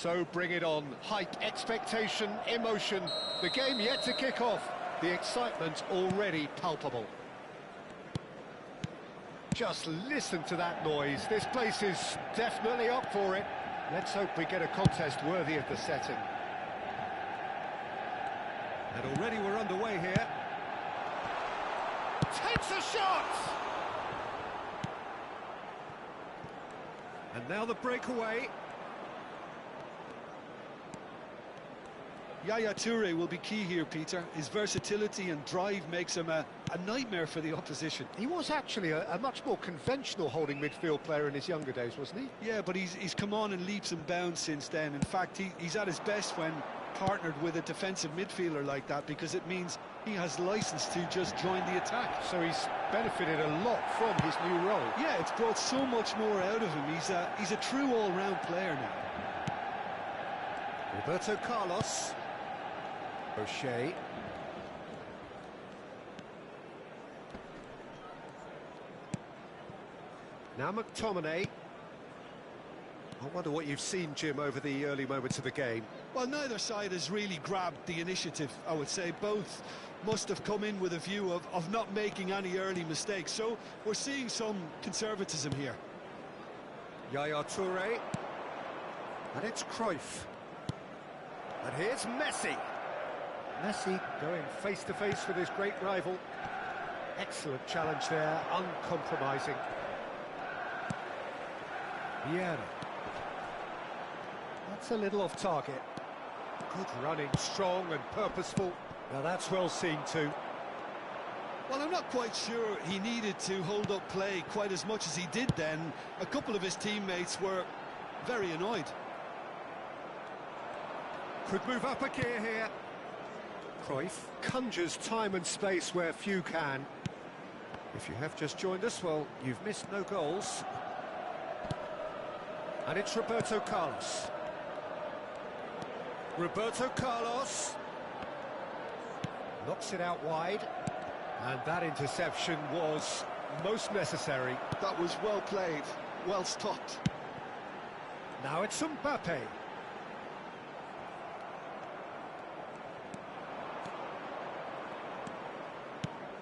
So bring it on. Hype, expectation, emotion. The game yet to kick off. The excitement already palpable. Just listen to that noise. This place is definitely up for it. Let's hope we get a contest worthy of the setting. And already we're underway here. Takes a shot! And now the breakaway. Yaya Toure will be key here, Peter. His versatility and drive makes him a nightmare for the opposition. He was actually a much more conventional holding midfield player in his younger days, wasn't he? Yeah, but he's come on in leaps and bounds since then. In fact, he's at his best when partnered with a defensive midfielder like that, because it means he has license to just join the attack. So he's benefited a lot from his new role. Yeah, it's brought so much more out of him. He's a true all-round player now. Roberto Carlos. O'Shea. Now McTominay. I wonder what you've seen, Jim, over the early moments of the game. Well, neither side has really grabbed the initiative, I would say. Both must have come in with a view of not making any early mistakes. So we're seeing some conservatism here. Yaya Toure. And it's Cruyff. And here's Messi. Messi going face-to-face with his great rival. Excellent challenge there, uncompromising. Vieira. That's a little off target. Good running, strong and purposeful. Now that's well seen too. Well, I'm not quite sure he needed to hold up play quite as much as he did then. A couple of his teammates were very annoyed. Could move up a gear here. Cruyff conjures time and space where few can. If you have just joined us, well, you've missed no goals. And it's Roberto Carlos. Roberto Carlos. Knocks it out wide. And that interception was most necessary. That was well played, well stopped. Now it's Mbappe.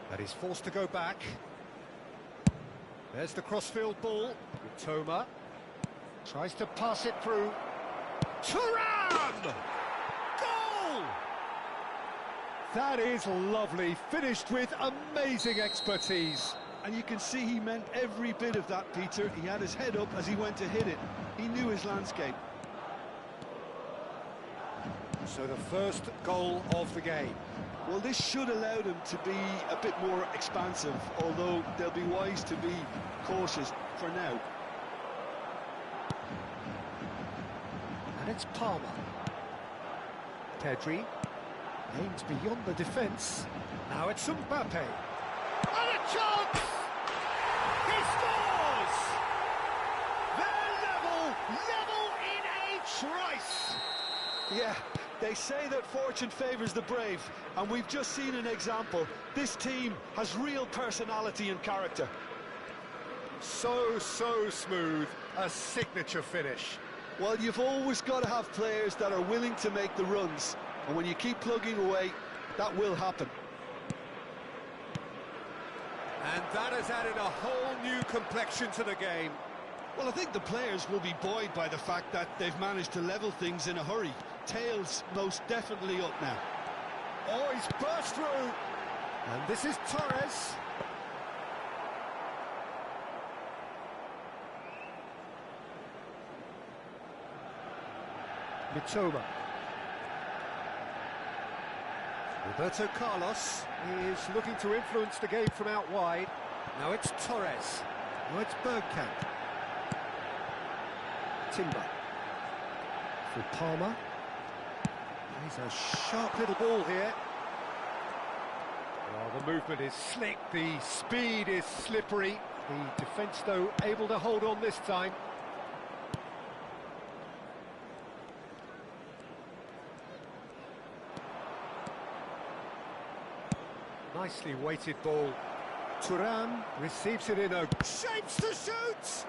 And he's forced to go back. There's the crossfield ball. Toma tries to pass it through. Thuram! Goal! That is lovely, finished with amazing expertise. And you can see he meant every bit of that, Peter. He had his head up as he went to hit it. He knew his landscape. So the first goal of the game. Well, this should allow them to be a bit more expansive, although they'll be wise to be cautious for now. And it's Palmer. Pedri aims beyond the defence. Now it's Mbappe. And a chance! He scores! They're level in a trice! Yeah. They say that fortune favours the brave, and we've just seen an example. This team has real personality and character. So smooth, a signature finish. Well, you've always got to have players that are willing to make the runs, and when you keep plugging away, that will happen. And that has added a whole new complexion to the game. Well, I think the players will be buoyed by the fact that they've managed to level things in a hurry. Tails most definitely up now. Oh, he's burst through. And this is Torres. Mitoma. Roberto Carlos is looking to influence the game from out wide. Now it's Torres. Now it's Bergkamp. Timber. For Palmer. He's a sharp little ball here. Well, the movement is slick, the speed is slippery. The defence, though, able to hold on this time. Nicely weighted ball. Thuram receives it in a... shapes to shoot!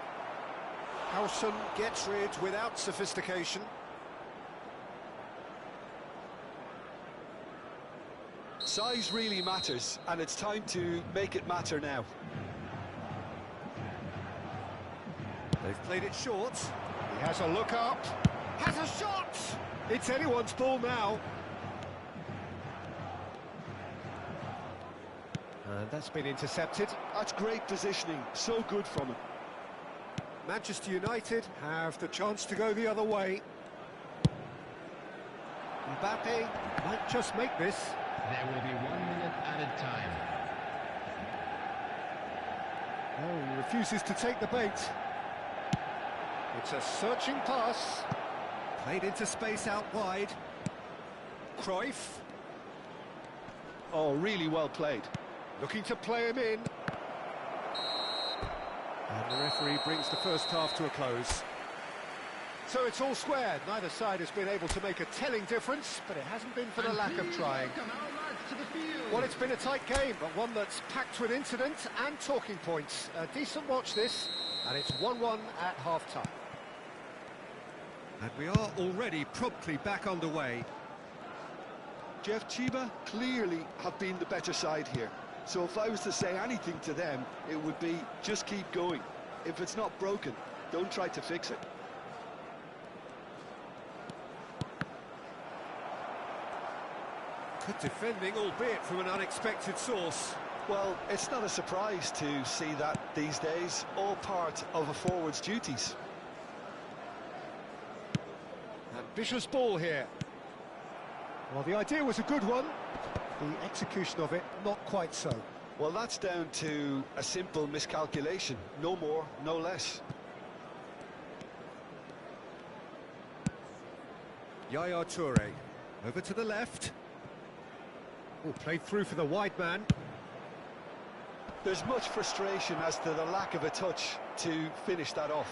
Howson gets rid without sophistication. Size really matters, and it's time to make it matter now. They've played it short. He has a look up. Has a shot! It's anyone's ball now. And that's been intercepted. That's great positioning, so good from him. Manchester United have the chance to go the other way. Mbappe might just make this. There will be 1 minute added time. Oh, he refuses to take the bait. It's a searching pass. Played into space out wide. Cruyff. Oh, really well played. Looking to play him in. And the referee brings the first half to a close. So it's all square. Neither side has been able to make a telling difference, but it hasn't been for the lack of trying. Well, it's been a tight game, but one that's packed with incident and talking points. A decent watch this, and it's 1-1 at half-time. And we are already promptly back underway. Jeff, Chiba clearly have been the better side here. So if I was to say anything to them, it would be just keep going. If it's not broken, don't try to fix it. Good defending, albeit from an unexpected source. Well, it's not a surprise to see that these days, all part of a forward's duties. Ambitious ball here. Well, the idea was a good one. The execution of it, not quite so. Well, that's down to a simple miscalculation. No more, no less. Yaya Toure, over to the left. Oh, played through for the wide man. There's much frustration as to the lack of a touch to finish that off.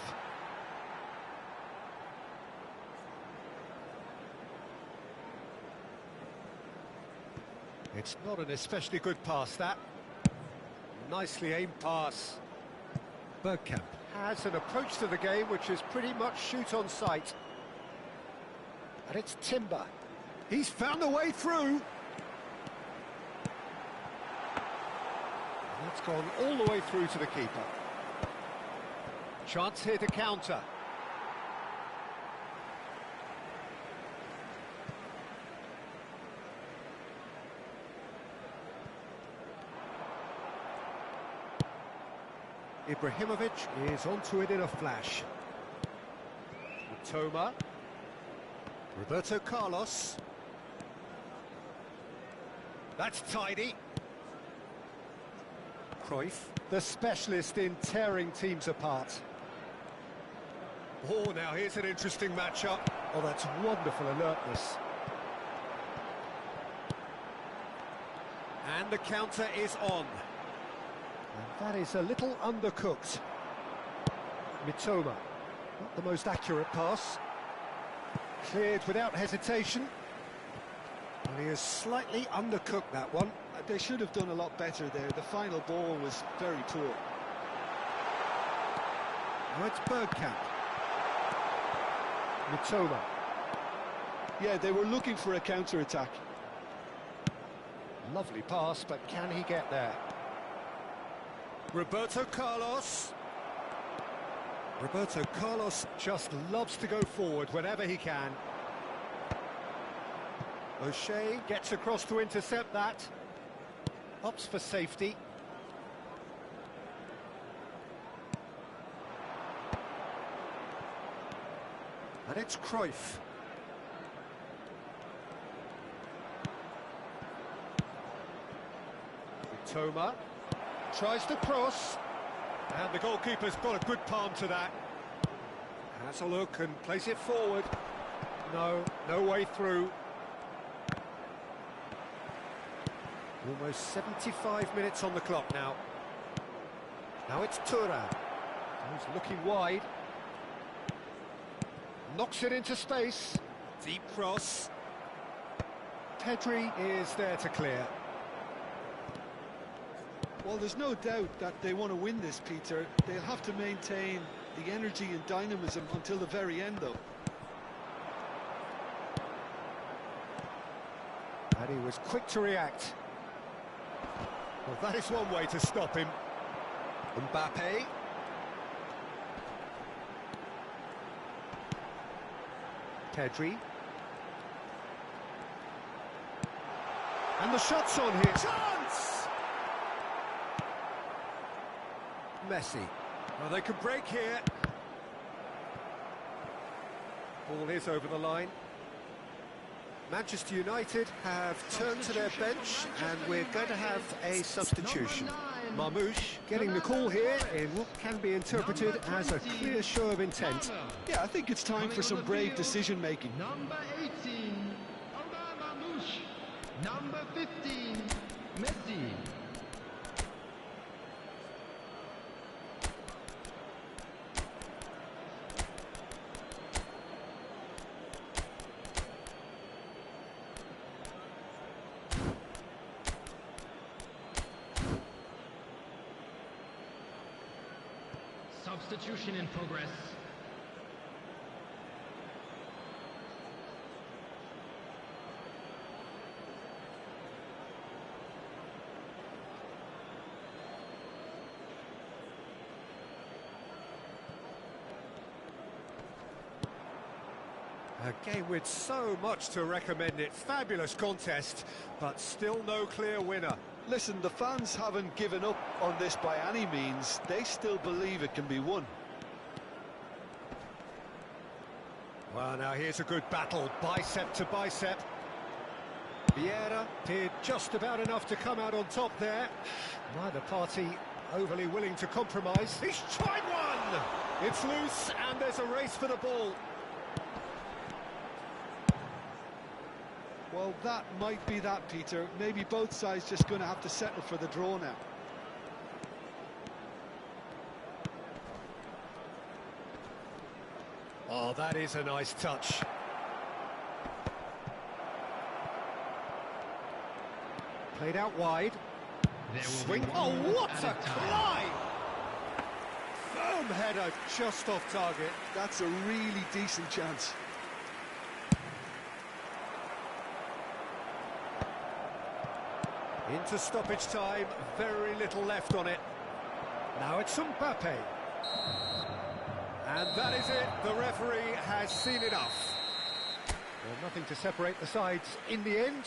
It's not an especially good pass, that. Nicely aimed pass. Bergkamp has an approach to the game which is pretty much shoot on sight. And it's Timber. He's found a way through. That's gone all the way through to the keeper. Chance here to counter. Ibrahimovic is onto it in a flash. Toma. Roberto Carlos. That's tidy. Cruyff, the specialist in tearing teams apart. Oh, now here's an interesting matchup. Oh, that's wonderful alertness. And the counter is on. And that is a little undercooked. Mitoma, not the most accurate pass. Cleared without hesitation. And he has slightly undercooked that one. They should have done a lot better there. The final ball was very poor. Now it's Bergkamp. Mitoma. Yeah, they were looking for a counter-attack. Lovely pass, but can he get there? Roberto Carlos. Roberto Carlos just loves to go forward whenever he can. O'Shea gets across to intercept that. Opts for safety. And it's Cruyff. Toma tries to cross. And the goalkeeper's got a good palm to that. Has a look and plays it forward. No way through. Almost 75 minutes on the clock now. Now it's Thuram. He's looking wide. Knocks it into space. Deep cross. Pedri is there to clear. Well, there's no doubt that they want to win this, Peter. They'll have to maintain the energy and dynamism until the very end, though. And he was quick to react. Well, that is one way to stop him. Mbappe. Pedri. And the shot's on here. Chance! Messi. Well, they could break here. Ball is over the line. Manchester United have turned to their bench, and we're going to have a substitution. Marmoush getting the call here in what can be interpreted as a clear show of intent. Yeah, I think it's time for some brave decision-making. Number 18, Omar Marmoush. Number 15, Messi. Substitution in progress. A game with so much to recommend it. Fabulous contest, but still no clear winner. Listen, the fans haven't given up on this by any means. They still believe it can be won. Well, now here's a good battle, bicep to bicep. Vieira did just about enough to come out on top there. Neither party overly willing to compromise. He's tried one! It's loose, and there's a race for the ball. Well, that might be that, Peter. Maybe both sides just going to have to settle for the draw now. Oh, that is a nice touch. Played out wide. There will Swing. be Oh, 1 minute what at a a time. climb! Firm header just off target. That's a really decent chance. Into stoppage time, very little left on it. Now it's Mbappe. And that is it, the referee has seen enough. Well, nothing to separate the sides in the end,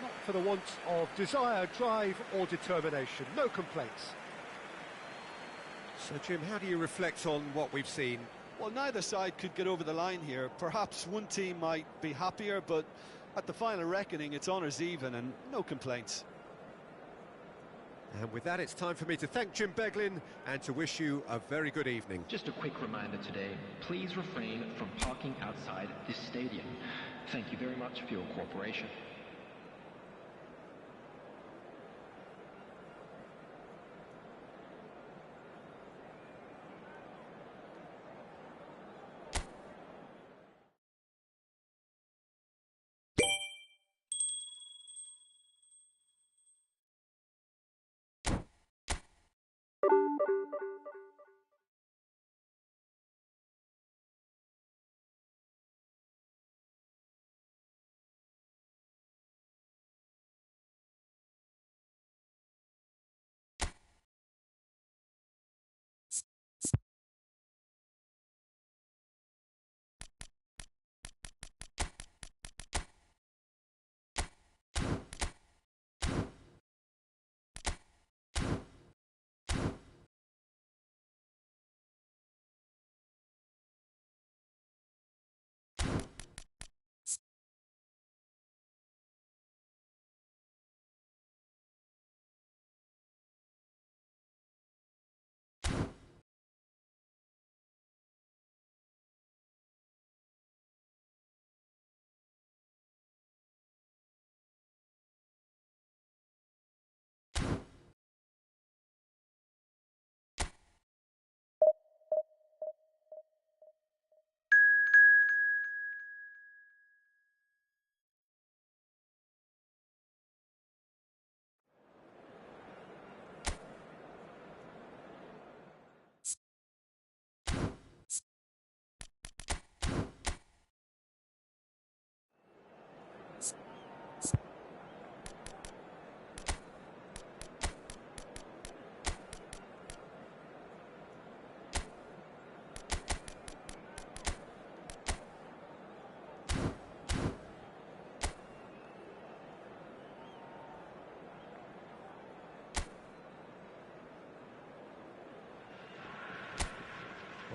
not for the want of desire, drive or determination, no complaints. So Jim, how do you reflect on what we've seen? Well, neither side could get over the line here. Perhaps one team might be happier, but at the final reckoning, it's honours even and no complaints. And with that, it's time for me to thank Jim Beglin and to wish you a very good evening. Just a quick reminder today, please refrain from parking outside this stadium. Thank you very much for your cooperation.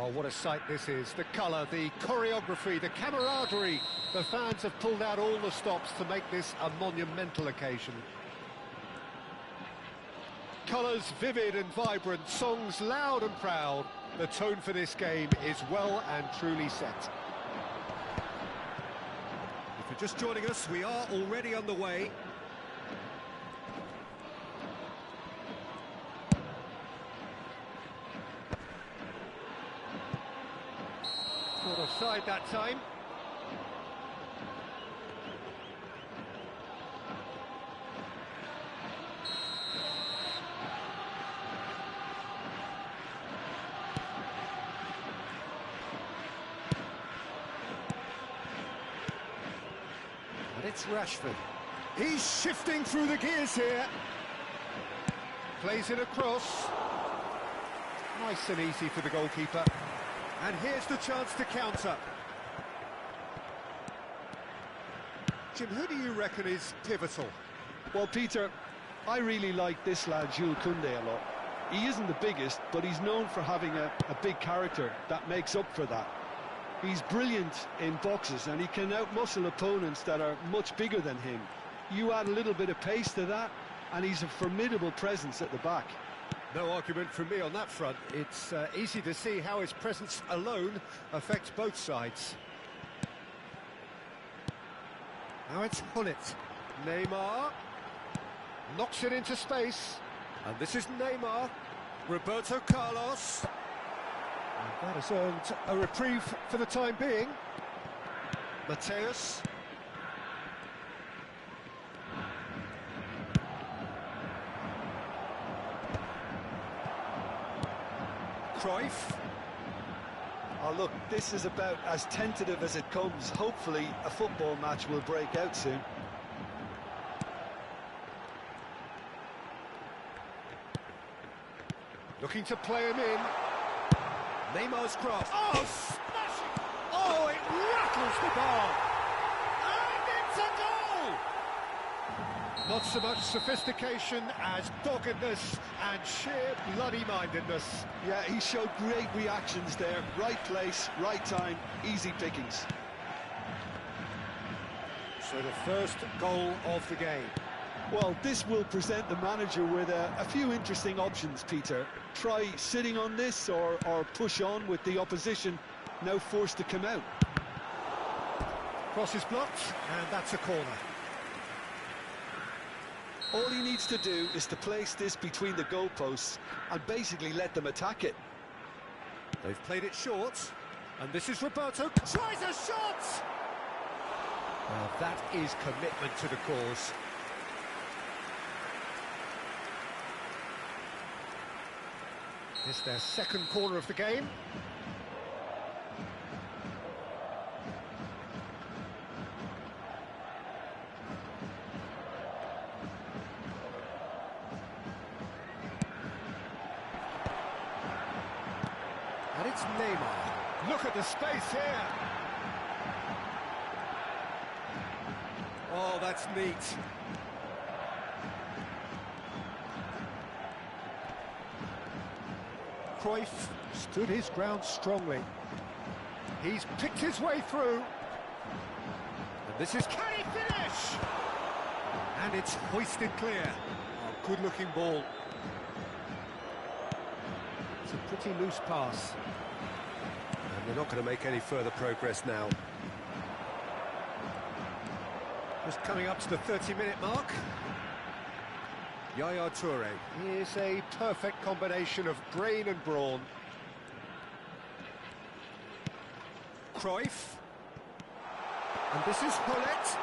Oh, what a sight this is. The colour, the choreography, the camaraderie. The fans have pulled out all the stops to make this a monumental occasion. Colours vivid and vibrant, songs loud and proud. The tone for this game is well and truly set. If you're just joining us, we are already underway. Caught offside that time. And it's Rashford. He's shifting through the gears here. Plays it across. Nice and easy for the goalkeeper. And here's the chance to counter. Jim, who do you reckon is pivotal? Well, Peter, I really like this lad, Jules Koundé, a lot. He isn't the biggest, but he's known for having a big character that makes up for that. He's brilliant in boxes, and he can outmuscle opponents that are much bigger than him. You add a little bit of pace to that, and he's a formidable presence at the back. No argument from me on that front. It's easy to see how his presence alone affects both sides. Now it's Hullet. Neymar knocks it into space. And this is Neymar. Roberto Carlos. And that has earned a reprieve for the time being. Mateus. Cruyff. Oh, look, this is about as tentative as it comes. Hopefully, a football match will break out soon. Looking to play him in. Neymar's cross. Oh, smashing! Oh, it rattles the bar. And it's a goal! Not so much sophistication as doggedness and sheer bloody-mindedness. Yeah, he showed great reactions there. Right place, right time, easy pickings. So the first goal of the game. Well, this will present the manager with a few interesting options, Peter. Try sitting on this or push on with the opposition now forced to come out. Cross is blocked, and that's a corner. All he needs to do is to place this between the goalposts and basically let them attack it. They've played it short, and this is Roberto. Tries a shot! Well, that is commitment to the cause. It's their second corner of the game. And it's Neymar. Look at the space here. Oh, that's neat. Cruyff stood his ground strongly. He's picked his way through. And this is... Can he finish? And it's hoisted clear. Oh, good-looking ball. It's a pretty loose pass. And they're not going to make any further progress now. Just coming up to the 30-minute mark. Yaya Toure is a perfect combination of brain and brawn. Cruyff. And this is Hullet.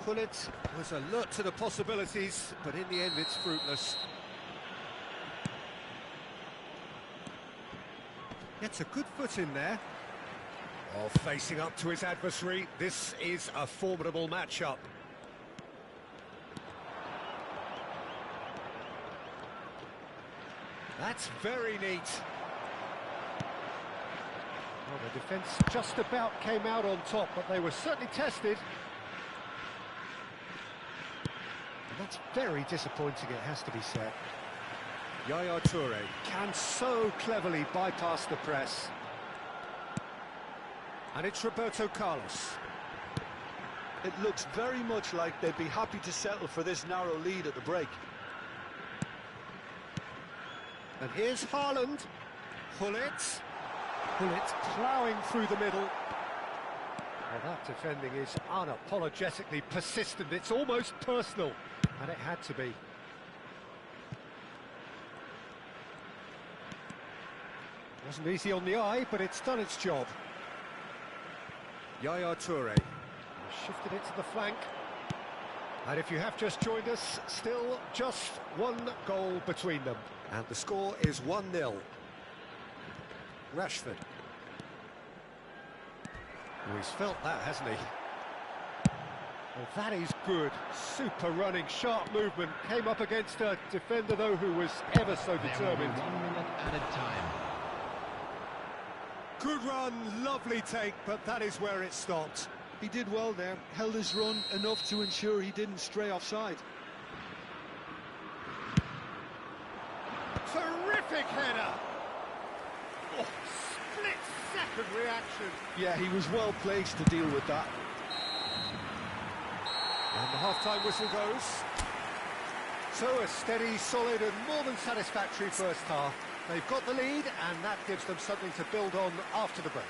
Hullet was alert to the possibilities, but in the end it's fruitless. Gets a good foot in there. Oh, facing up to his adversary, this is a formidable matchup. That's very neat. Well, the defence just about came out on top, but they were certainly tested. And that's very disappointing, it has to be said. Yaya Toure can so cleverly bypass the press. And it's Roberto Carlos. It looks very much like they'd be happy to settle for this narrow lead at the break. And here's Haaland. Gullit. Gullit ploughing through the middle. Well, that defending is unapologetically persistent. It's almost personal. And it had to be. Wasn't easy on the eye, but it's done its job. Yaya Toure shifted it to the flank. And if you have just joined us, still just one goal between them. And the score is 1-0. Rashford. Oh, he's felt that, hasn't he? Well, that is good. Super running, sharp movement. Came up against a defender, though, who was ever so determined. 1 minute at a time. Good run, lovely take, but that is where it stopped. He did well there, held his run enough to ensure he didn't stray offside. Terrific header! Oh, split-second reaction. Yeah, he was well placed to deal with that. And the half-time whistle goes. So a steady, solid and more than satisfactory first half. They've got the lead, and that gives them something to build on after the break.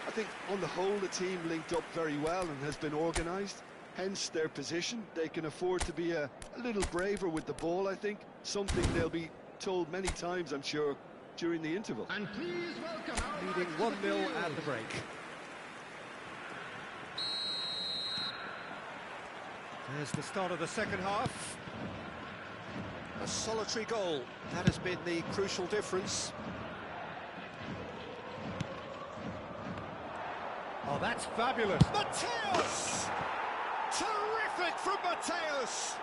I think, on the whole, the team linked up very well and has been organised. Hence their position. They can afford to be a little braver with the ball, I think. Something they'll be told many times, I'm sure, during the interval. And please welcome Leading 1-0 at the break. There's the start of the second half. A solitary goal. That has been the crucial difference. Oh, that's fabulous. Mateus! Terrific from Mateus!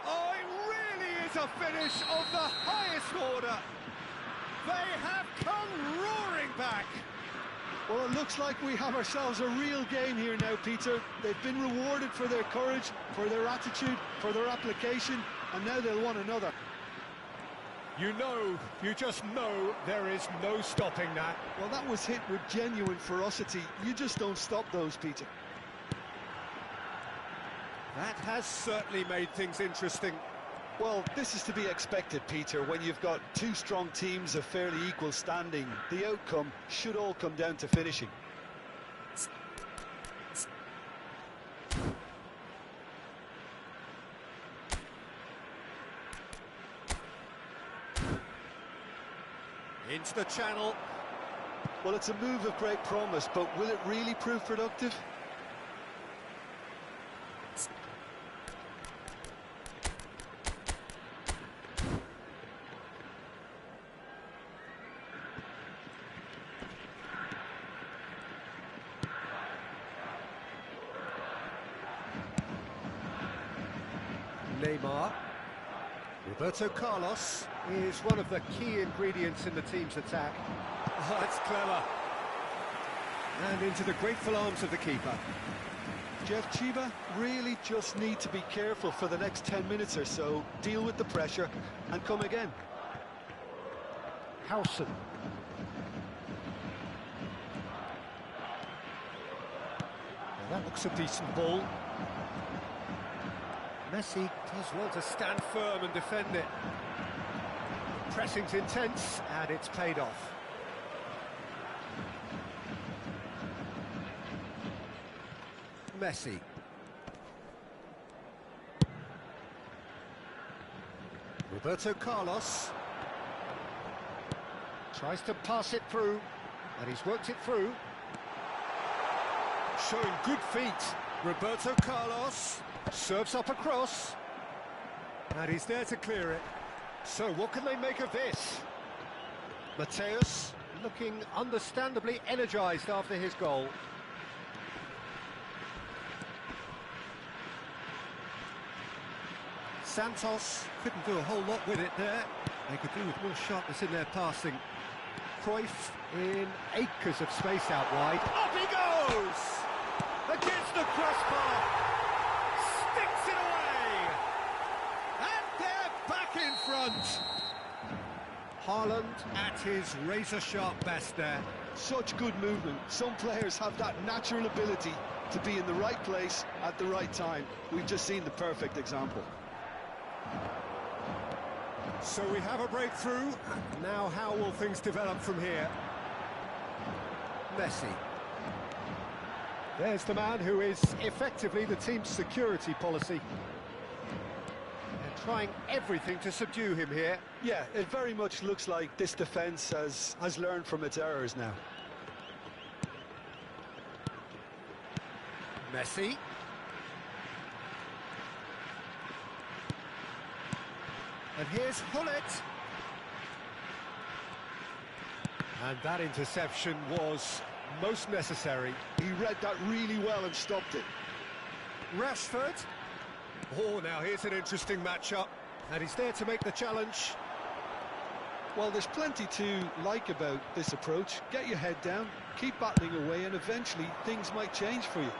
Oh, it really is a finish of the highest order. They have come roaring back. Well, it looks like we have ourselves a real game here now, Peter. They've been rewarded for their courage, for their attitude, for their application, and now they'll want another. You just know there is no stopping that. Well, that was hit with genuine ferocity. You just don't stop those, Peter. That has certainly made things interesting. Well, this is to be expected, Peter, when you've got two strong teams of fairly equal standing. The outcome should all come down to finishing. Into the channel. Well, it's a move of great promise, but will it really prove productive? Neymar. Roberto Carlos is one of the key ingredients in the team's attack. Oh, that's clever. And into the grateful arms of the keeper. Jeff Chiba really just need to be careful for the next 10 minutes or so, deal with the pressure and come again. Howson. Well, that looks a decent ball. Messi does well to stand firm and defend it. Pressing's intense, and it's paid off. Messi. Roberto Carlos. Tries to pass it through, and he's worked it through. Showing good feet. Roberto Carlos. Serves up across, and he's there to clear it. So what can they make of this? Mateus looking understandably energised after his goal. Santos couldn't do a whole lot with it there. They could do with more sharpness in their passing. Cruyff in acres of space out wide. Up he goes! Against the crossbar! Sticks it away! And they're back in front. Haaland at his razor-sharp best there. Such good movement. Some players have that natural ability to be in the right place at the right time. We've just seen the perfect example. So we have a breakthrough. Now how will things develop from here? Messi. There's the man who is effectively the team's security policy. They're trying everything to subdue him here. Yeah, it very much looks like this defence has learned from its errors now. Messi. And here's Hullet. And that interception was most necessary. He read that really well and stopped it. Rashford. Oh, now here's an interesting matchup. And he's there to make the challenge. Well, there's plenty to like about this approach. Get your head down, keep battling away, and eventually things might change for you.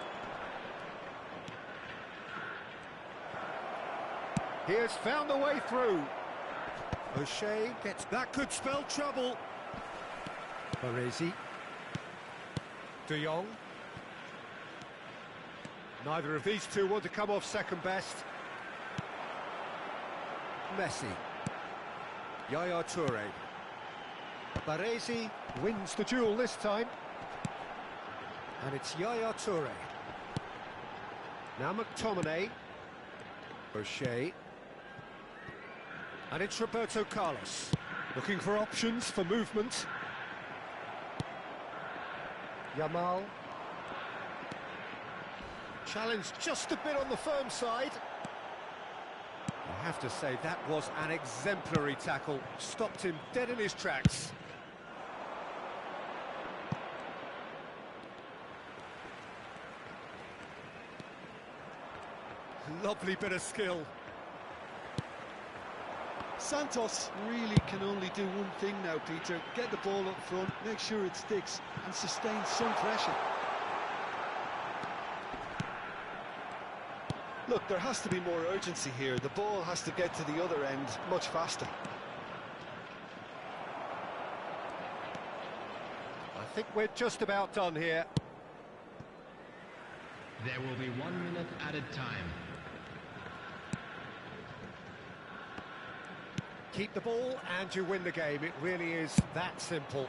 He has found the way through. O'Shea gets... That could spell trouble. Baresi. De Jong. Neither of these two want to come off second best. Messi. Yaya Toure. Baresi wins the duel this time. And it's Yaya Toure. Now McTominay. O'Shea. And it's Roberto Carlos. Looking for options for movement. Yamal. Challenged just a bit on the firm side. I have to say, that was an exemplary tackle. Stopped him dead in his tracks. Lovely bit of skill. Santos really can only do one thing now, Peter. Get the ball up front, make sure it sticks, and sustain some pressure. Look, there has to be more urgency here. The ball has to get to the other end much faster. I think we're just about done here. There will be 1 minute added time. Keep the ball and you win the game. It really is that simple.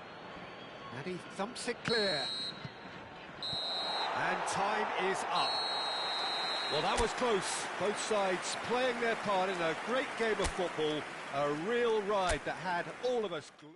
And he thumps it clear. And time is up. Well, that was close. Both sides playing their part in a great game of football. A real ride that had all of us glued.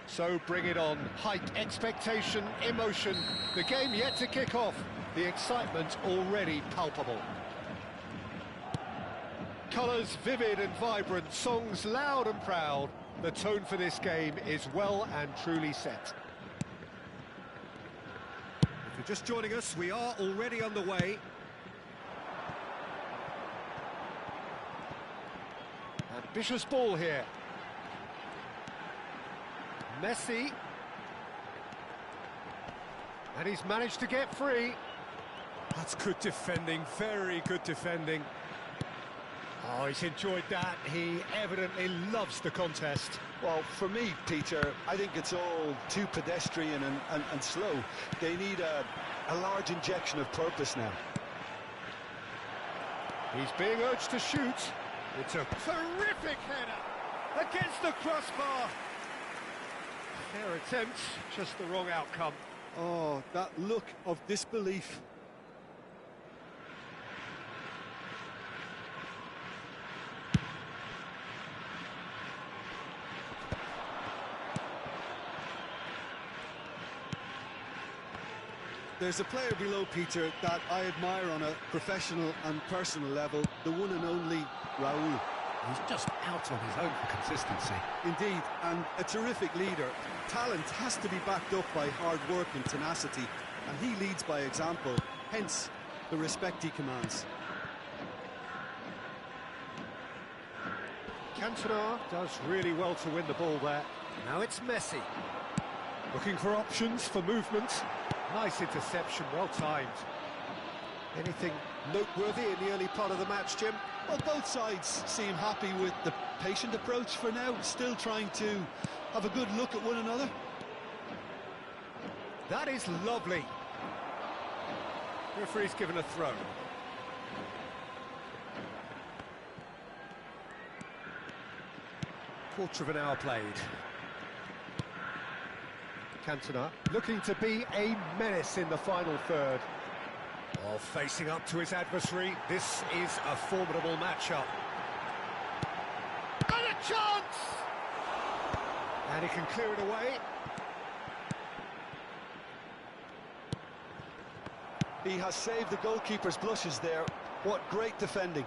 So bring it on. Hype, expectation, emotion. The game yet to kick off. The excitement already palpable. Colours vivid and vibrant, songs loud and proud. The tone for this game is well and truly set. If you're just joining us, we are already on the way. Ambitious ball here. Messi. And he's managed to get free. That's good defending, very good defending. Oh, he's enjoyed that. He evidently loves the contest. Well, for me, Peter, I think it's all too pedestrian and slow. They need a large injection of purpose now. He's being urged to shoot. It's a terrific header against the crossbar. Fair attempt, just the wrong outcome. Oh, that look of disbelief. There's a player below, Peter, that I admire on a professional and personal level, the one and only Raul. He's just out on his own for consistency. Indeed, and a terrific leader. Talent has to be backed up by hard work and tenacity, and he leads by example, hence the respect he commands. Cantona does really well to win the ball there. Now it's Messi. Looking for options for movement. Nice interception, well timed. Anything noteworthy in the early part of the match, Jim? Well, both sides seem happy with the patient approach for now, still trying to have a good look at one another. That is lovely. Referee's given a throw. Quarter of an hour played. Cantona looking to be a menace in the final third. Oh, facing up to his adversary, this is a formidable matchup. And a chance! And he can clear it away. He has saved the goalkeeper's blushes there. What great defending.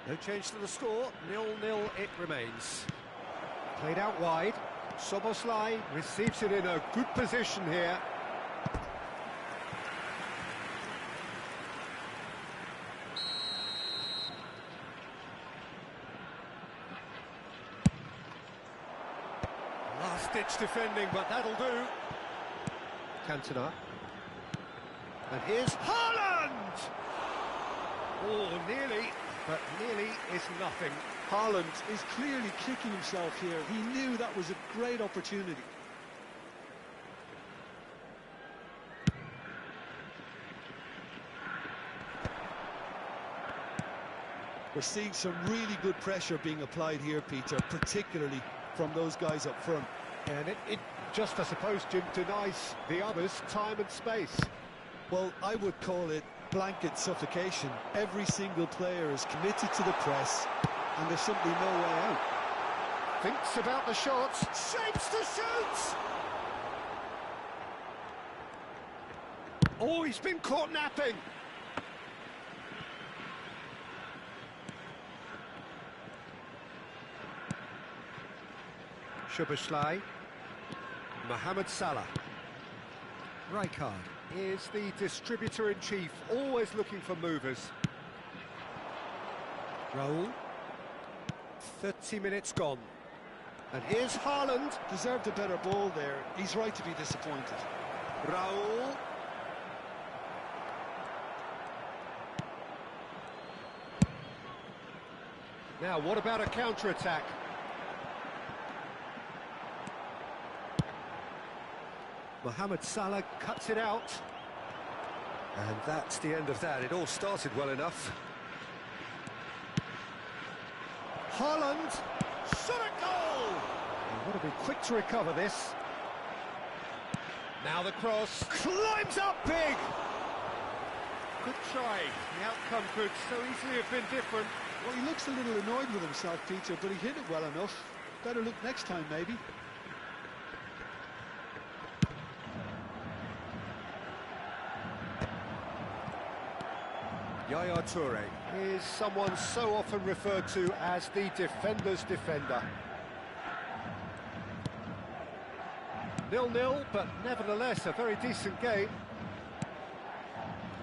No change to the score, 0-0 it remains. Played out wide, Szoboszlai receives it in a good position here. Last-ditch defending, but that'll do. Cantona. And here's Haaland! Oh, nearly, but nearly is nothing. Haaland is clearly kicking himself here. He knew that was a great opportunity. We're seeing some really good pressure being applied here, Peter, particularly from those guys up front. And it just, I suppose, Jim, denies the others time and space. Well, I would call it blanket suffocation. Every single player is committed to the press, and there's simply no way out. Thinks about the shots, shapes to shoot! Oh, he's been caught napping! Szoboszlai, Mohamed Salah. Rijkaard is the distributor-in-chief, always looking for movers. Raul. 30 minutes gone. And here's Haaland. Deserved a better ball there. He's right to be disappointed. Raul. Now, what about a counter-attack? Mohamed Salah cuts it out. And that's the end of that. It all started well enough. Haaland, shot a goal! You've got to be quick to recover this. Now the cross, climbs up big! Good try, the outcome could so easily have been different. Well, he looks a little annoyed with himself, Peter, but he hit it well enough. Better look next time, maybe. Yaya Toure is someone so often referred to as the defender's defender. 0-0, but nevertheless a very decent game.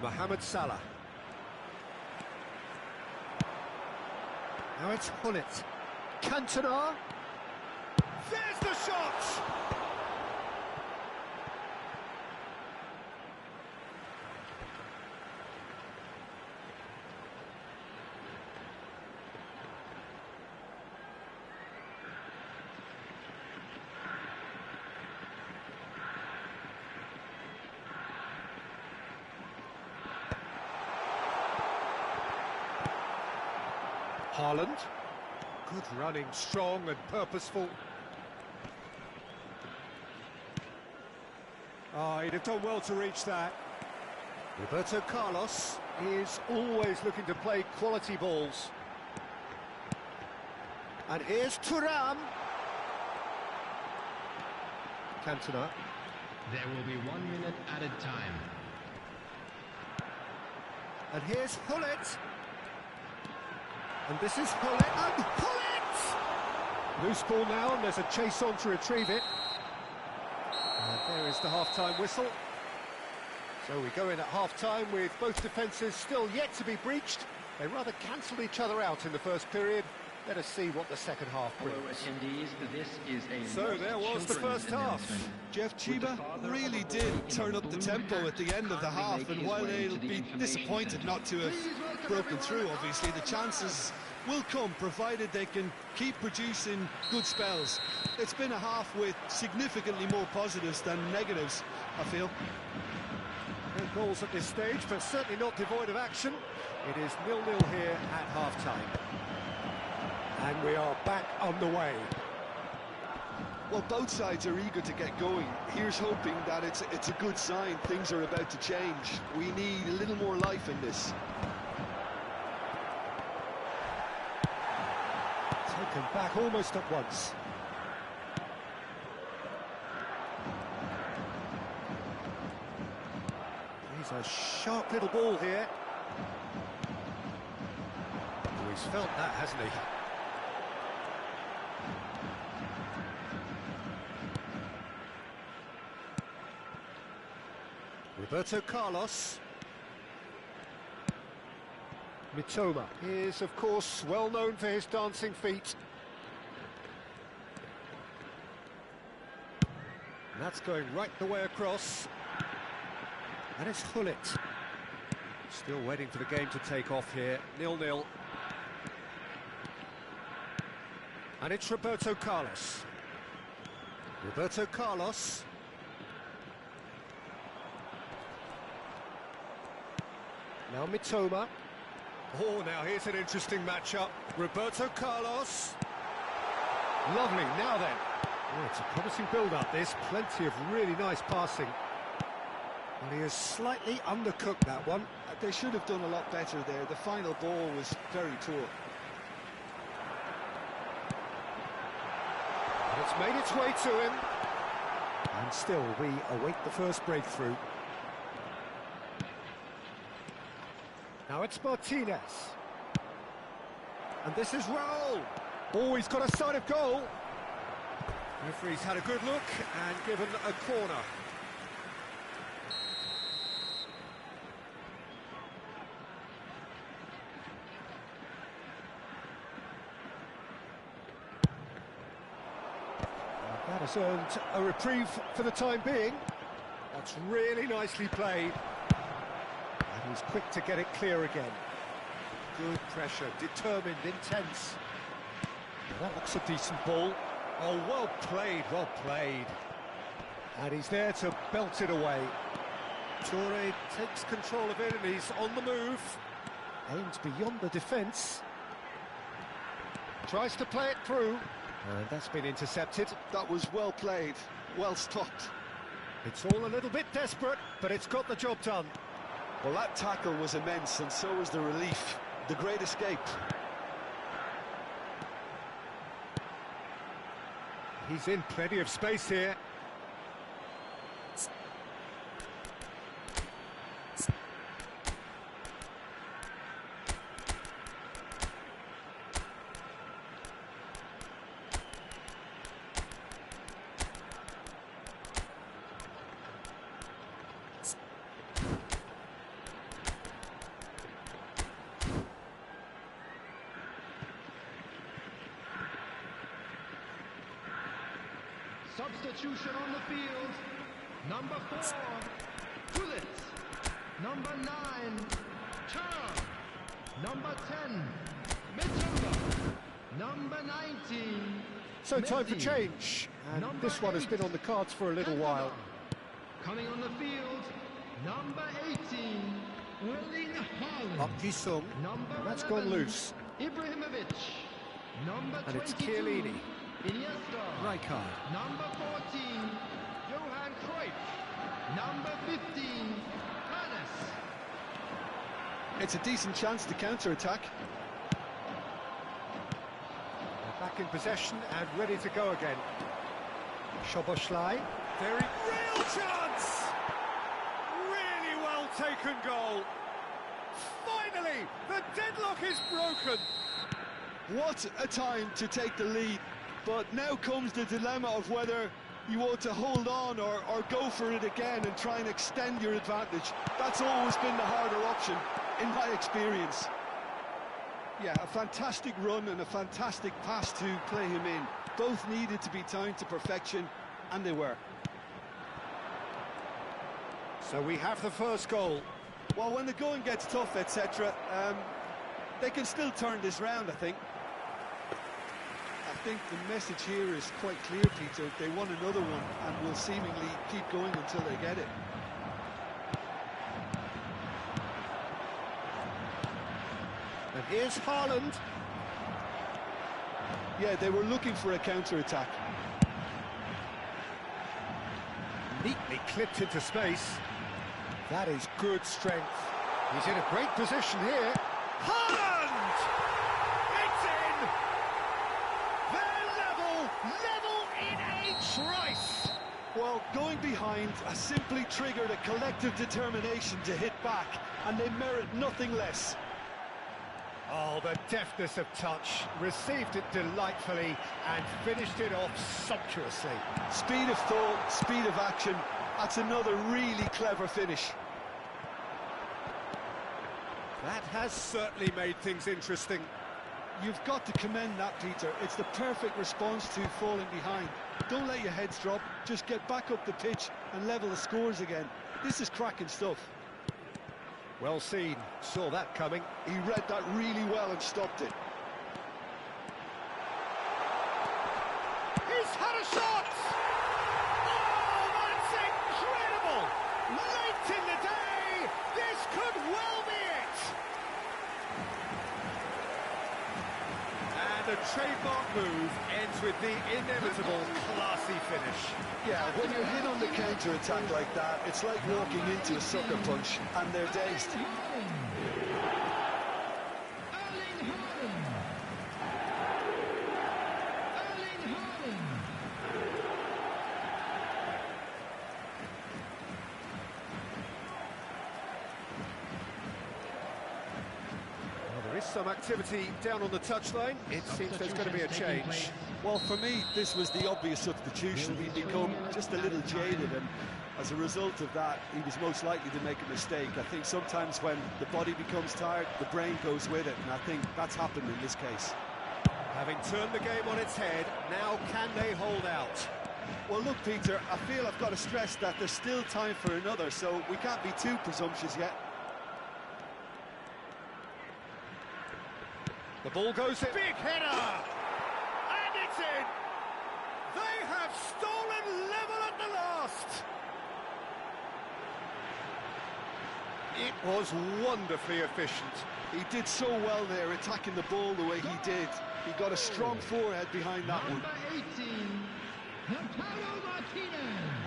Mohamed Salah. Now it's Hullet. Cantona. There's the shot! Haaland. Good running, strong and purposeful. Oh, he'd have done well to reach that. Roberto Carlos is always looking to play quality balls. And here's Thuram. Cantona. There will be 1 minute added time. And here's Hullet. And this is Hullet, and Hullet! Loose ball now, and there's a chase on to retrieve it. And there is the half-time whistle. So we go in at half-time with both defences still yet to be breached. They rather cancelled each other out in the first period. Let us see what the second half brings. Hello attendees, this is a So there was the first half. Jeff Chiba really did turn up the tempo at the end of the half, and while they'll be disappointed not to have broken through, obviously, the chances will come, provided they can keep producing good spells. It's been a half with significantly more positives than negatives, I feel. No goals at this stage, but certainly not devoid of action. It is 0-0 here at half-time. And we are back on the way. Well, both sides are eager to get going. Here's hoping that it's a good sign. Things are about to change. We need a little more life in this. Taken back almost at once. He's a sharp little ball here. Oh, he's felt that, hasn't he? Roberto Carlos. Mitoma is, of course, well known for his dancing feet. And that's going right the way across. And it's Hullet. Still waiting for the game to take off here. 0-0. And it's Roberto Carlos. Roberto Carlos. Now Mitoma. Oh, now here's an interesting matchup. Roberto Carlos. Lovely, now then. Oh, it's a promising build-up, this. Plenty of really nice passing. Well, he has slightly undercooked that one. They should have done a lot better there. The final ball was very poor. And it's made its way to him. And still, we await the first breakthrough. Now it's Martinez. And this is Raul. Oh, he's got a sight of goal. The referee's had a good look and given a corner. That has earned a reprieve for the time being. That's really nicely played. And he's quick to get it clear again. Good pressure, determined, intense. Well, that looks a decent ball. Oh, well played, well played. And he's there to belt it away. Toure takes control of it and he's on the move. Aims beyond the defence. Tries to play it through. And that's been intercepted. That was well played, well stopped. It's all a little bit desperate, but it's got the job done. Well, that tackle was immense, and so was the relief. The great escape. He's in plenty of space here. Substitution on the field. Number 4, Bullet. Number 9, Turn. Number 10, Mitumba. Number 19. So time for change, and this one has been on the cards for a little while. Coming on the field, number 18, Erling Haaland. Up Jisung, that's gone loose. Ibrahimovic. Number 22, And it's Chiellini. Iniesta. Rijkaard. Number 14, Johan Cruyff. Number 15, Hannes. It's a decent chance to counter-attack. Back in possession and ready to go again. Szoboszlai. Very real chance! Really well taken goal. Finally, the deadlock is broken. What a time to take the lead. But now comes the dilemma of whether you ought to hold on or go for it again and try and extend your advantage. That's always been the harder option, in my experience. Yeah, a fantastic run and a fantastic pass to play him in. Both needed to be timed to perfection, and they were. So we have the first goal. Well, when the going gets tough, etc., they can still turn this round, I think. I think the message here is quite clear, Peter. They want another one and will seemingly keep going until they get it. And here's Haaland. Yeah, they were looking for a counter-attack. Neatly clipped into space. That is good strength. He's in a great position here. Haaland! It's in! They're level in a trice! Well, going behind has simply triggered a collective determination to hit back, and they merit nothing less. Oh, the deftness of touch, received it delightfully and finished it off sumptuously. Speed of thought, speed of action, that's another really clever finish. That has certainly made things interesting. You've got to commend that, Peter. It's the perfect response to falling behind. Don't let your heads drop, just get back up the pitch and level the scores again. This is cracking stuff. Well seen, saw that coming. He read that really well and stopped it. He's had a shot! Oh, that's incredible! Late in the day, this could well be it! And the trademark move ends with the inevitable classy finish. Yeah, when you're hit on the counter-attack like that, it's like walking into a sucker punch, and they're dazed. Some activity down on the touchline. It seems there's going to be a change. Well, for me, this was the obvious substitution. He'd become just a little jaded, and as a result of that, he was most likely to make a mistake. I think sometimes when the body becomes tired, the brain goes with it, and I think that's happened in this case. Having turned the game on its head, now can they hold out? Well, look, Peter, I feel I've got to stress that there's still time for another, so we can't be too presumptuous yet. The ball goes in. Big header! And it's in! They have stolen level at the last! It was wonderfully efficient. He did so well there, attacking the ball the way he did. He got a strong forehead behind that one. Number 18, Lautaro Martinez.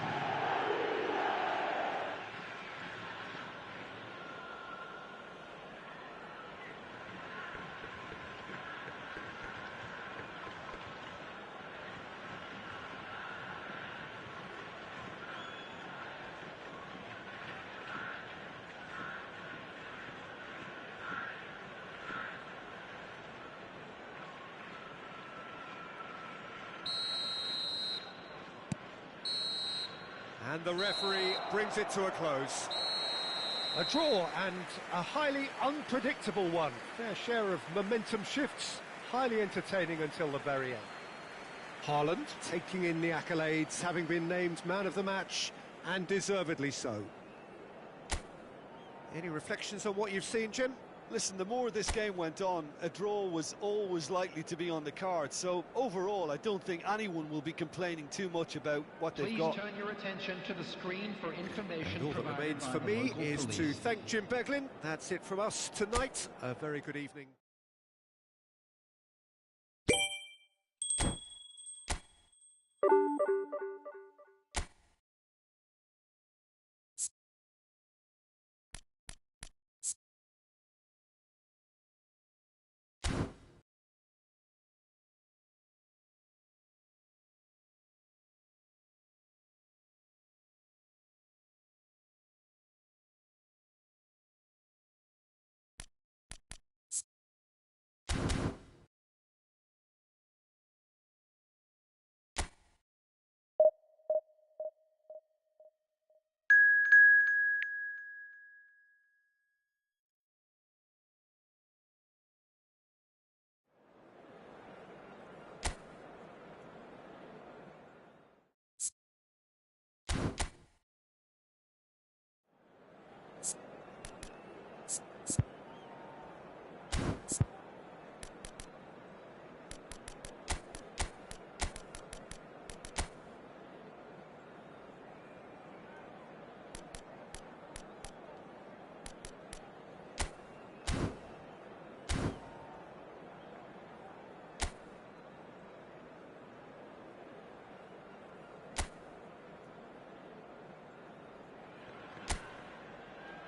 And the referee brings it to a close. A draw and a highly unpredictable one. Fair share of momentum shifts, highly entertaining until the very end. Haaland taking in the accolades, having been named man of the match, and deservedly so. Any reflections on what you've seen, Jim? Listen, the more this game went on, a draw was always likely to be on the card. So overall, I don't think anyone will be complaining too much about what they've got. Please turn your attention to the screen for information. And all that remains for me is to thank Jim Beglin. That's it from us tonight. A very good evening.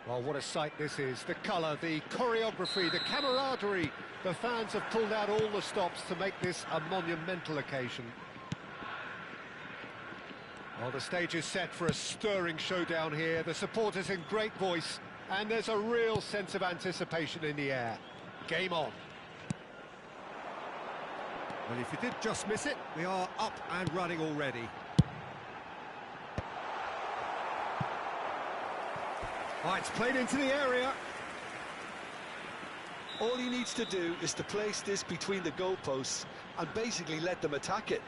Well, what a sight this is. The colour, the choreography, the camaraderie. The fans have pulled out all the stops to make this a monumental occasion. Well, the stage is set for a stirring showdown here. The supporters in great voice, and there's a real sense of anticipation in the air. Game on. Well, if you did just miss it, we are up and running already. Oh, it's played into the area. All he needs to do is to place this between the goalposts and basically let them attack it.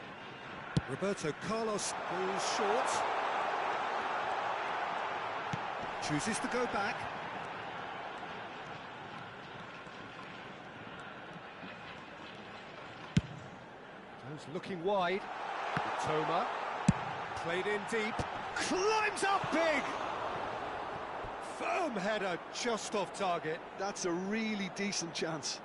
Roberto Carlos goes short. Chooses to go back. Jones looking wide. Toma. Played in deep. Climbs up big! Firm header just off target. That's a really decent chance.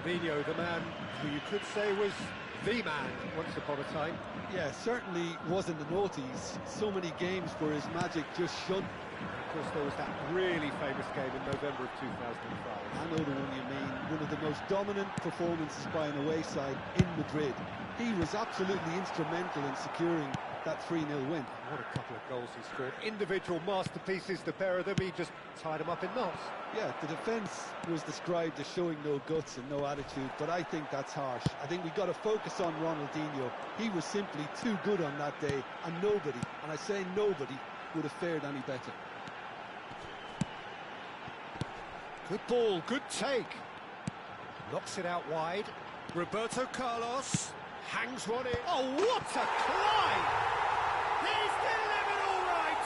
Ronaldinho, the man who you could say was the man once upon a time. Yeah, certainly wasn't the noughties. So many games where his magic just shone. Of course, there was that really famous game in November of 2005. I know the one you mean. One of the most dominant performances by an away side in Madrid. He was absolutely instrumental in securing that 3-0 win. What a couple of goals he scored. Individual masterpieces, the pair of them. He just tied them up in knots. Yeah, the defence was described as showing no guts and no attitude, but I think that's harsh. I think we've got to focus on Ronaldinho. He was simply too good on that day, and nobody, and I say nobody, would have fared any better. Good ball, good take. Knocks it out wide. Roberto Carlos hangs one in. Oh, what a climb! He's delivered all right!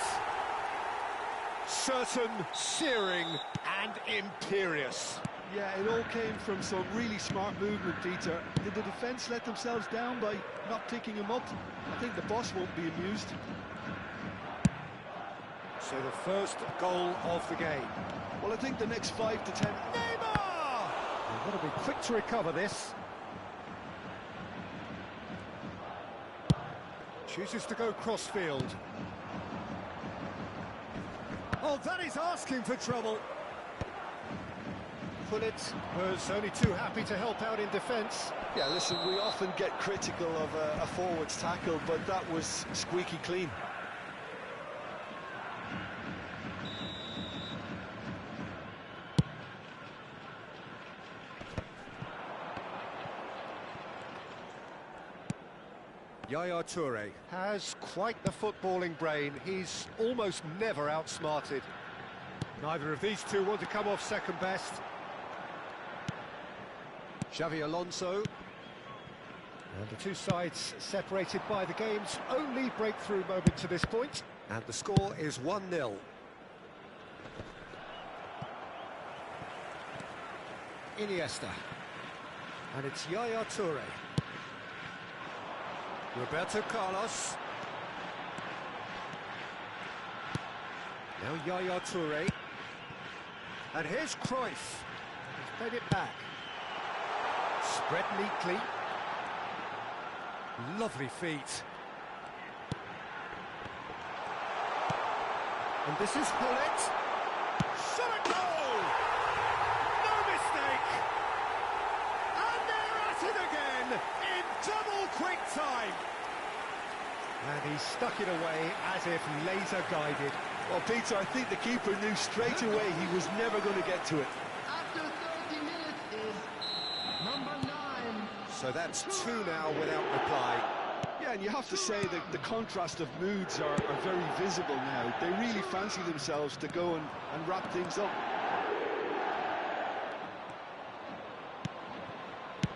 Certain, searing and imperious. Yeah, it all came from some really smart movement, Peter. Did the defence let themselves down by not picking him up? I think the boss won't be amused. So the first goal of the game. Well, I think the next 5 to 10... Neymar! They've got to be quick to recover this. Chooses to go crossfield. Oh, that is asking for trouble. Pullet was only too happy to help out in defence. Yeah, listen, we often get critical of a forward's tackle, but that was squeaky clean. Yaya Toure has quite the footballing brain. He's almost never outsmarted. Neither of these two want to come off second best. Xavi Alonso. And the two sides separated by the game's only breakthrough moment to this point. And the score is 1-0. Iniesta. And it's Yaya Toure. Roberto Carlos. Now Yaya Toure. And here's Cruyff. He's played it back. Spread neatly. Lovely feet. And this is Hullet. Shot a goal! No mistake! And they're at it again in double quick time. And he stuck it away as if laser guided. Well, Peter, I think the keeper knew straight away he was never going to get to it. After 30 minutes is number 9. So that's 2 now without reply. Yeah, and you have to say that the contrast of moods are very visible now. They really fancy themselves to go and wrap things up.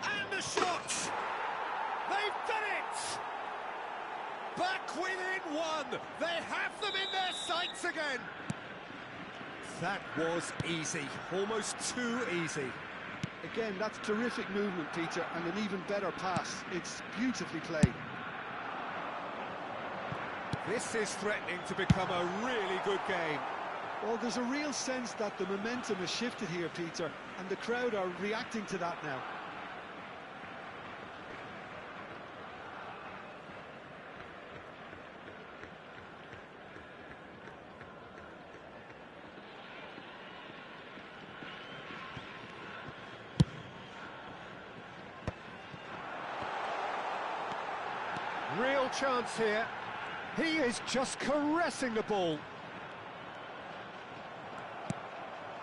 And the shot! They've done it! Back within 1! They have them in their sights again! That was easy, almost too easy. Again, that's terrific movement, Peter, and an even better pass. It's beautifully played. This is threatening to become a really good game. Well, there's a real sense that the momentum has shifted here, Peter, and the crowd are reacting to that now. Real chance here. He is just caressing the ball.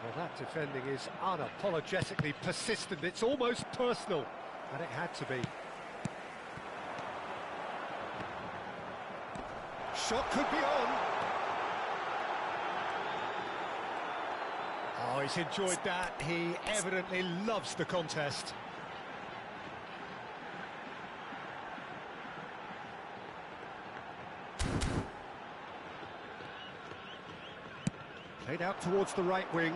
Well, that defending is unapologetically persistent. It's almost personal, and it had to be. Shot could be on. Oh, he's enjoyed that. He evidently loves the contest. Played out towards the right wing.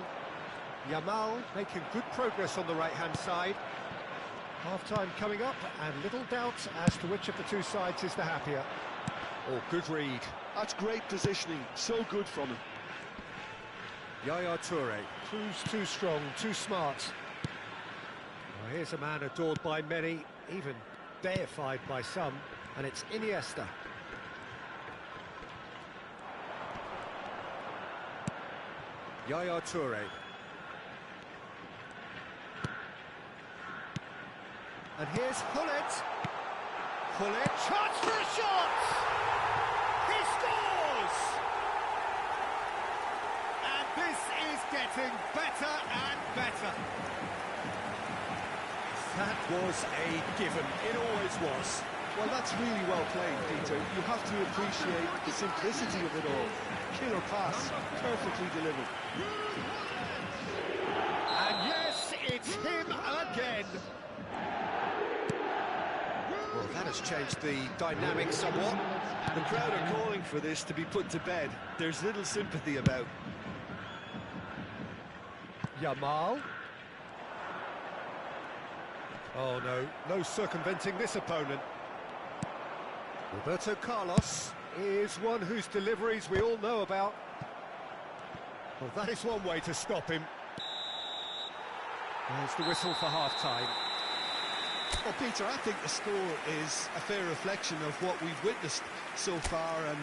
Yamal making good progress on the right-hand side. Half-time coming up, and little doubt as to which of the two sides is the happier. Oh, good read. That's great positioning, so good from him. Yaya Toure proves too strong, too smart. Well, here's a man adored by many, even deified by some, and it's Iniesta. Yaya Toure. And here's Hullet. Hullet, chance for a shot! He scores! And this is getting better and better. That was a given, it always was. Well, that's really well played, Peter. You have to appreciate the simplicity of it all. Killer pass, perfectly delivered. And yes, it's him again. Well, that has changed the dynamic somewhat. The crowd are calling for this to be put to bed. There's little sympathy about. Yamal. Oh no, no circumventing this opponent. Roberto Carlos is one whose deliveries we all know about. Well, that is one way to stop him. There's the whistle for half-time. Well, Peter, I think the score is a fair reflection of what we've witnessed so far, and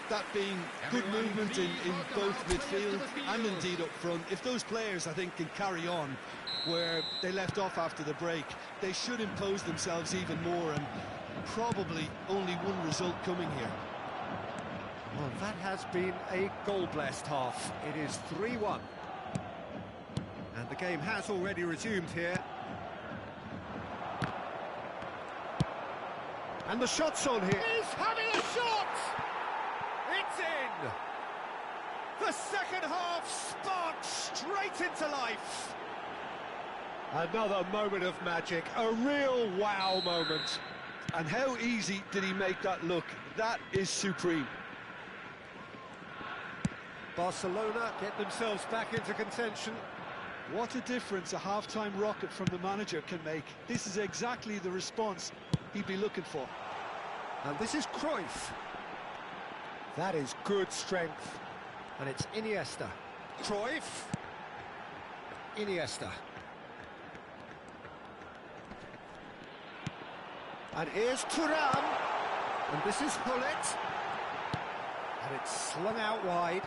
that being good movement in both midfield and indeed up front. If those players, I think, can carry on where they left off after the break, they should impose themselves even more, and probably only one result coming here. Well, that has been a goal-blessed half. It is 3-1. And the game has already resumed here. And the shot's on here. He's having a shot! It's in! The second half sparked straight into life. Another moment of magic, a real wow moment. And how easy did he make that look? That is supreme. Barcelona get themselves back into contention. What a difference a half-time rocket from the manager can make. This is exactly the response he'd be looking for. And this is Cruyff. That is good strength. And it's Iniesta. Cruyff. Iniesta. And here's Thuram. And this is Hullet. And it's slung out wide.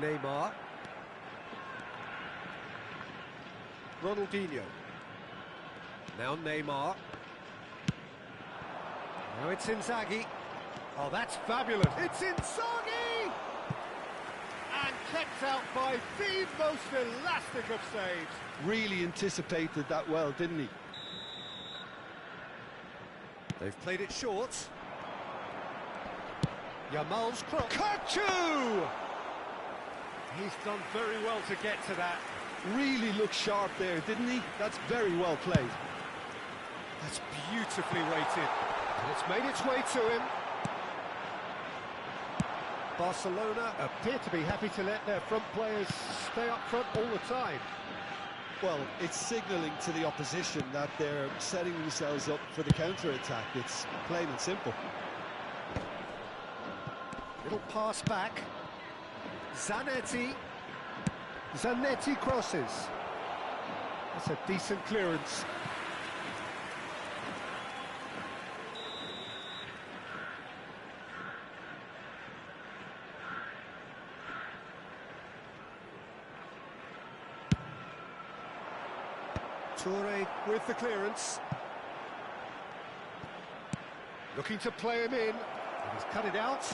Neymar. Ronaldinho. Now Neymar. Now it's Inzaghi. Oh, that's fabulous. It's Inzaghi! And kept out by the most elastic of saves. Really anticipated that well, didn't he? They've played it short. Yamal's cross. Kachu! He's done very well to get to that. Really looked sharp there, didn't he? That's very well played. That's beautifully weighted. And it's made its way to him. Barcelona appear to be happy to let their front players stay up front all the time. Well, it's signalling to the opposition that they're setting themselves up for the counter-attack. It's plain and simple. Little pass back. Zanetti. Zanetti crosses. That's a decent clearance. Toure with the clearance. Looking to play him in. And he's cut it out.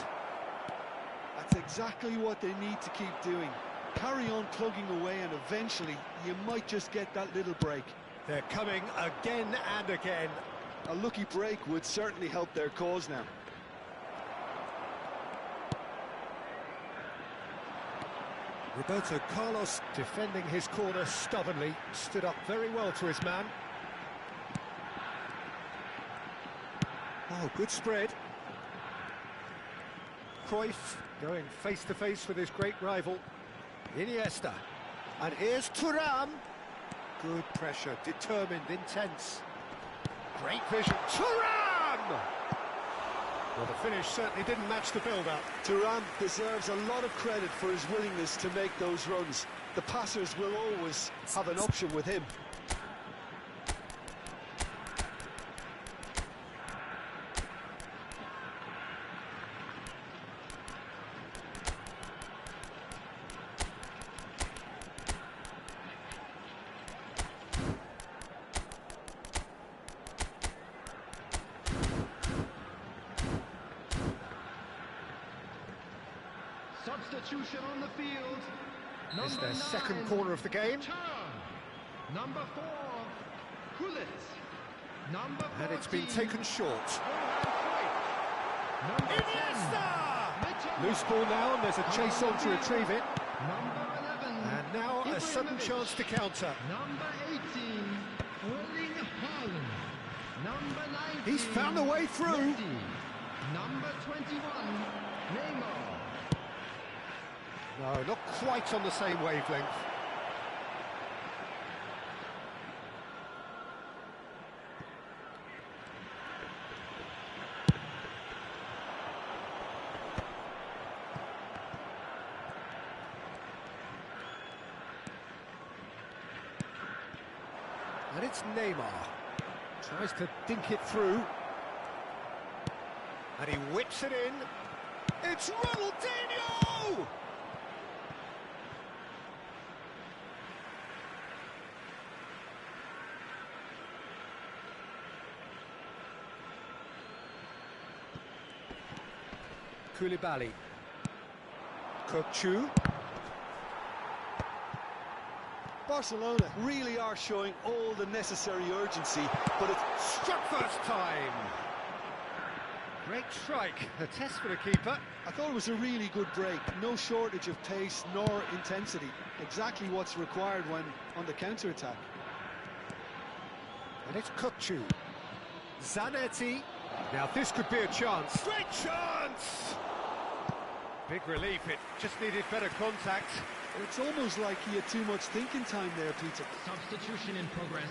That's exactly what they need to keep doing. Carry on plugging away and eventually you might just get that little break. They're coming again and again. A lucky break would certainly help their cause now. Roberto Carlos defending his corner stubbornly, stood up very well to his man. Oh, good spread. Cruyff going face-to-face with his great rival, Iniesta. And here's Thuram. Good pressure, determined, intense. Great vision, Thuram! Well, the finish certainly didn't match the build-up. Thuram deserves a lot of credit for his willingness to make those runs. The passers will always have an option with him. Substitution on the field. It's their second corner of the game. Number 4, Hullet. Number 14, And it's been taken short. Number Iniesta! Loose ball now, and there's a chase on to retrieve it. Number 11. And now a sudden chance to counter. Number 18, Erling Haaland. Number 19. He's found a way through. Messi. Number 21, Neymar. No, not quite on the same wavelength. And it's Neymar. Tries to dink it through. And he whips it in. It's Ronaldinho! Koulibaly. Kachu. Barcelona really are showing all the necessary urgency, but it's Struck first time. Great strike, a test for the keeper. I thought it was a really good break. No shortage of pace nor intensity. Exactly what's required when on the counter-attack. And it's Kukcu. Zanetti. Now this could be a chance. Great chance! Big relief, it just needed better contact. It's almost like he had too much thinking time there, Peter. Substitution in progress.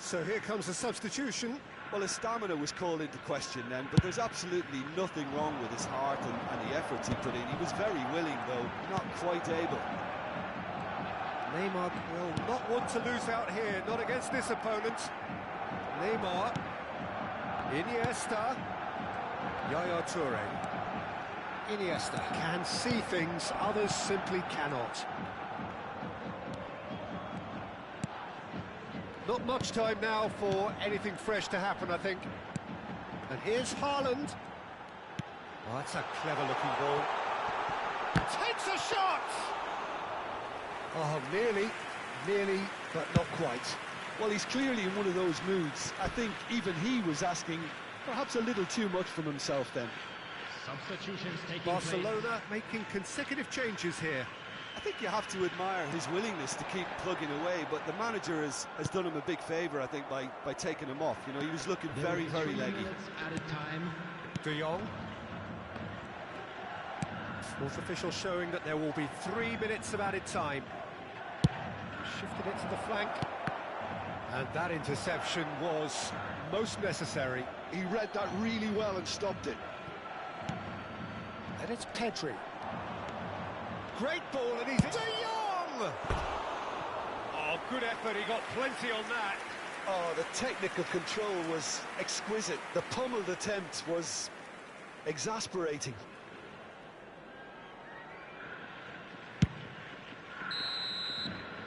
So here comes the substitution. Well, his stamina was called into question then, but there's absolutely nothing wrong with his heart and the efforts he put in. He was very willing, though, not quite able. Neymar will not want to lose out here, not against this opponent. Neymar, Iniesta, Yaya Toure. Iniesta can see things others simply cannot. Not much time now for anything fresh to happen, I think. And here's Haaland. Oh, that's a clever-looking ball. Takes a shot! Oh, nearly, but not quite. Well, he's clearly in one of those moods. I think even he was asking perhaps a little too much from himself then. Substitutions taking Barcelona making consecutive changes here. I think you have to admire his willingness to keep plugging away, but the manager has done him a big favour, I think, by taking him off. You know, he was looking very, very leggy. Added time. De Jong. Fourth official showing that there will be 3 minutes of added time. Shifted it to the flank. And that interception was most necessary. He read that really well and stopped it. And it's Pedri. Great ball, and he's... De Jong! Oh, good effort, he got plenty on that. Oh, the technical control was exquisite. The pummeled attempt was exasperating.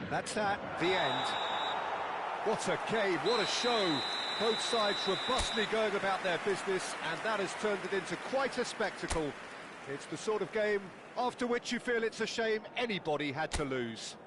That's that, the end. What a game, what a show. Both sides robustly going about their business, and that has turned it into quite a spectacle. It's the sort of game after which you feel it's a shame anybody had to lose.